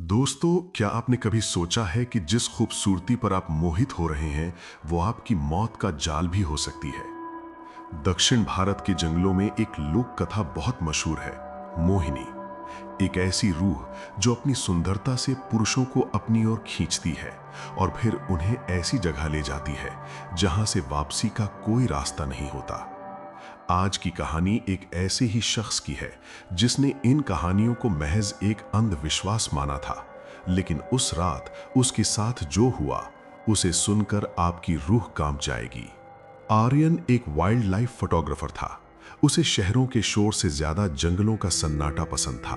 दोस्तों, क्या आपने कभी सोचा है कि जिस खूबसूरती पर आप मोहित हो रहे हैं वो आपकी मौत का जाल भी हो सकती है। दक्षिण भारत के जंगलों में एक लोक कथा बहुत मशहूर है, मोहिनी। एक ऐसी रूह जो अपनी सुंदरता से पुरुषों को अपनी ओर खींचती है और फिर उन्हें ऐसी जगह ले जाती है जहां से वापसी का कोई रास्ता नहीं होता। आज की कहानी एक ऐसे ही शख्स की है जिसने इन कहानियों को महज एक अंधविश्वास माना था, लेकिन उस रात उसके साथ जो हुआ उसे सुनकर आपकी रूह कांप जाएगी। आर्यन एक वाइल्ड लाइफ फोटोग्राफर था। उसे शहरों के शोर से ज्यादा जंगलों का सन्नाटा पसंद था।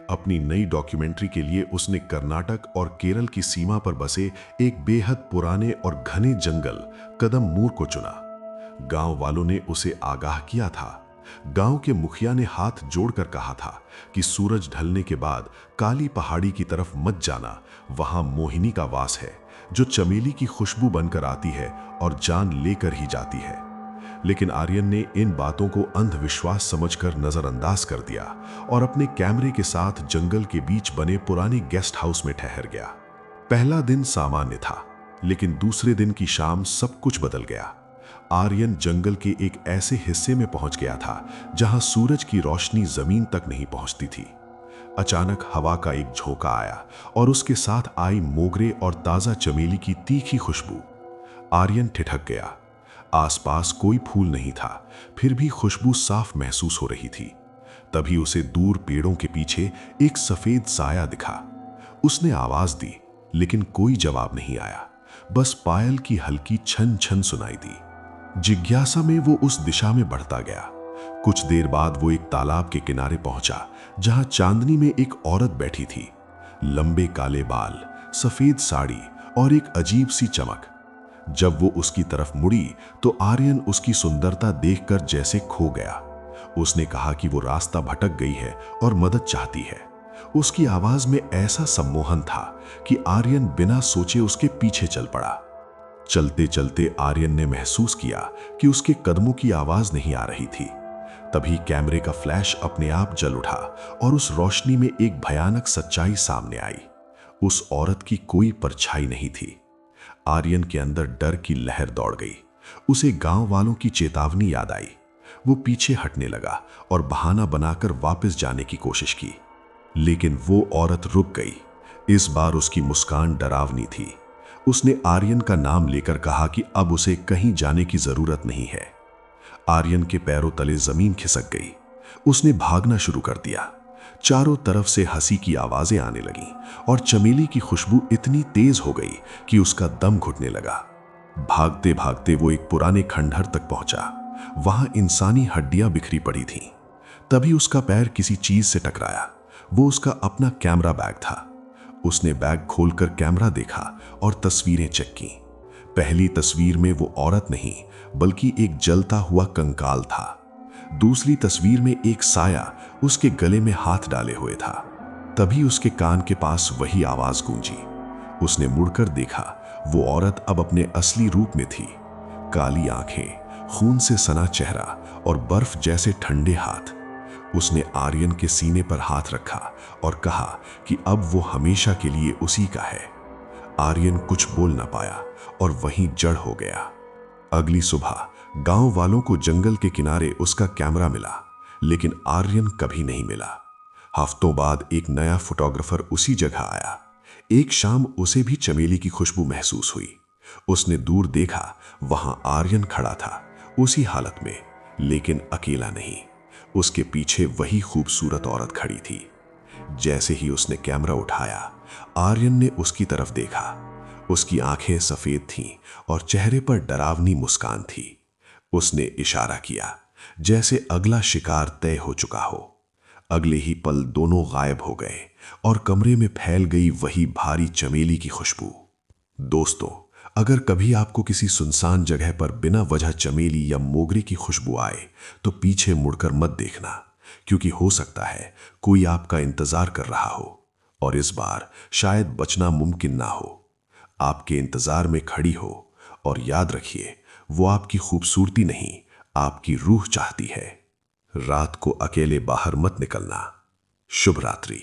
अपनी नई डॉक्यूमेंट्री के लिए उसने कर्नाटक और केरल की सीमा पर बसे एक बेहद पुराने और घने जंगल कदममूर को चुना। गांव वालों ने उसे आगाह किया था। गांव के मुखिया ने हाथ जोड़कर कहा था कि सूरज ढलने के बाद काली पहाड़ी की तरफ मत जाना, वहां मोहिनी का वास है जो चमेली की खुशबू बनकर आती है और जान लेकर ही जाती है। लेकिन आर्यन ने इन बातों को अंधविश्वास समझकर नजरअंदाज कर दिया और अपने कैमरे के साथ जंगल के बीच बने पुराने गेस्ट हाउस में ठहर गया। पहला दिन सामान्य था, लेकिन दूसरे दिन की शाम सब कुछ बदल गया। आर्यन जंगल के एक ऐसे हिस्से में पहुंच गया था जहां सूरज की रोशनी जमीन तक नहीं पहुंचती थी। अचानक हवा का एक झोंका आया और उसके साथ आई मोगरे और ताजा चमेली की तीखी खुशबू। आर्यन ठिठक गया। आसपास कोई फूल नहीं था, फिर भी खुशबू साफ महसूस हो रही थी। तभी उसे दूर पेड़ों के पीछे एक सफेद साया दिखा। उसने आवाज दी, लेकिन कोई जवाब नहीं आया। बस पायल की हल्की छन छन सुनाई दी। जिज्ञासा में वो उस दिशा में बढ़ता गया। कुछ देर बाद वो एक तालाब के किनारे पहुंचा जहां चांदनी में एक औरत बैठी थी। लंबे काले बाल, सफेद साड़ी और एक अजीब सी चमक। जब वो उसकी तरफ मुड़ी तो आर्यन उसकी सुंदरता देखकर जैसे खो गया। उसने कहा कि वो रास्ता भटक गई है और मदद चाहती है। उसकी आवाज में ऐसा सम्मोहन था कि आर्यन बिना सोचे उसके पीछे चल पड़ा। चलते चलते आर्यन ने महसूस किया कि उसके कदमों की आवाज नहीं आ रही थी। तभी कैमरे का फ्लैश अपने आप जल उठा और उस रोशनी में एक भयानक सच्चाई सामने आई। उस औरत की कोई परछाई नहीं थी। आर्यन के अंदर डर की लहर दौड़ गई। उसे गांव वालों की चेतावनी याद आई। वो पीछे हटने लगा और बहाना बनाकर वापस जाने की कोशिश की, लेकिन वो औरत रुक गई। इस बार उसकी मुस्कान डरावनी थी। उसने आर्यन का नाम लेकर कहा कि अब उसे कहीं जाने की जरूरत नहीं है। आर्यन के पैरों तले जमीन खिसक गई। उसने भागना शुरू कर दिया। चारों तरफ से हंसी की आवाजें आने लगीं और चमेली की खुशबू इतनी तेज हो गई कि उसका दम घुटने लगा। भागते भागते वो एक पुराने खंडहर तक पहुंचा। वहां इंसानी हड्डियां बिखरी पड़ी थीं। तभी उसका पैर किसी चीज से टकराया। वो उसका अपना कैमरा बैग था। उसने बैग खोलकर कैमरा देखा और तस्वीरें चेक की। पहली तस्वीर में वो औरत नहीं, बल्कि एक जलता हुआ कंकाल था। दूसरी तस्वीर में एक साया उसके गले में हाथ डाले हुए था। तभी उसके कान के पास वही आवाज गूंजी। उसने मुड़कर देखा। वो औरत अब अपने असली रूप में थी। काली आंखें, खून से सना चेहरा और बर्फ जैसे ठंडे हाथ। उसने आर्यन के सीने पर हाथ रखा और कहा कि अब वो हमेशा के लिए उसी का है। आर्यन कुछ बोल ना पाया और वहीं जड़ हो गया। अगली सुबह गांव वालों को जंगल के किनारे उसका कैमरा मिला, लेकिन आर्यन कभी नहीं मिला। हफ्तों बाद एक नया फोटोग्राफर उसी जगह आया। एक शाम उसे भी चमेली की खुशबू महसूस हुई। उसने दूर देखा, वहां आर्यन खड़ा था, उसी हालत में, लेकिन अकेला नहीं। उसके पीछे वही खूबसूरत औरत खड़ी थी। जैसे ही उसने कैमरा उठाया, आर्यन ने उसकी तरफ देखा। उसकी आंखें सफेद थीं और चेहरे पर डरावनी मुस्कान थी। उसने इशारा किया, जैसे अगला शिकार तय हो चुका हो। अगले ही पल दोनों गायब हो गए और कमरे में फैल गई वही भारी चमेली की खुशबू। दोस्तों, अगर कभी आपको किसी सुनसान जगह पर बिना वजह चमेली या मोगरे की खुशबू आए तो पीछे मुड़कर मत देखना, क्योंकि हो सकता है कोई आपका इंतजार कर रहा हो और इस बार शायद बचना मुमकिन ना हो। आपके इंतजार में खड़ी हो और याद रखिए, वो आपकी खूबसूरती नहीं, आपकी रूह चाहती है। रात को अकेले बाहर मत निकलना। शुभ रात्रि।